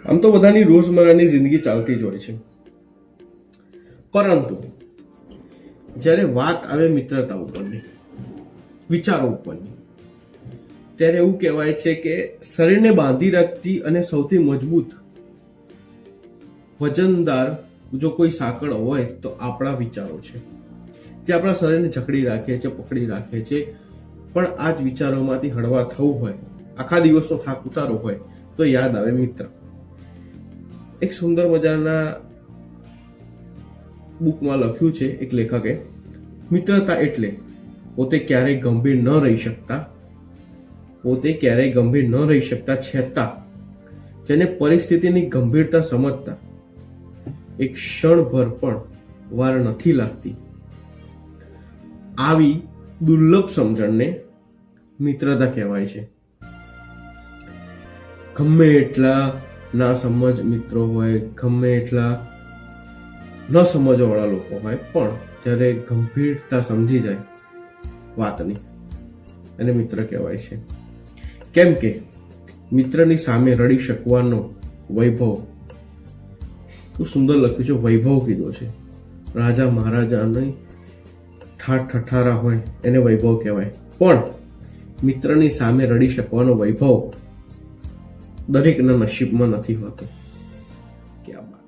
આમ તો બધાની રોજમર્રાની જિંદગી ચાલતી જ હોય છે, પરંતુ જ્યારે વાત આવે મિત્રતા ઉપરની, વિચારો ઉપરની, ત્યારે એવું કહેવાય છે કે શરીરને બાંધી રાખતી અને સૌથી મજબૂત વજનદાર જો કોઈ સાંકળ હોય તો આપણા વિચારો છે, જે આપણા શરીરને જકડી રાખે છે, પકડી રાખે છે. પણ આ જ વિચારોમાંથી હળવા થવું હોય, આખા દિવસનો થાક ઉતારવો હોય તો યાદ આવે મિત્ર. એક સુંદર મજાના બુકમાં લખ્યું છે એક લેખકે, મિત્રતા એટલે પોતે ક્યારેય ગંભીર ન રહી શકતા છતાં જેને પરિસ્થિતિની ગંભીરતા સમજતા એક ક્ષણભર પણ વાર નથી લાગતી. આવી દુર્લભ સમજણને મિત્રતા કહેવાય છે. ગમે એટલા ના સમજ મિત્રો હોય, ગમે એટલા ન સમજવાવાળા લોકો હોય, પણ જ્યારે ગંભીરતા સમજી જાય વાતની, એને મિત્ર કહેવાય છે. કેમ કે મિત્રની સામે રડી શકવાનો વૈભવ, તો સુંદર લખ્યું છે, વૈભવ કીધો છે. રાજા મહારાજાની ઠાઠ ઠઠારા હોય એને વૈભવ કહેવાય, પણ મિત્રની સામે રડી શકવાનો વૈભવ દરેકના નસીબમાં નથી હોતો. ક્યાં બાત.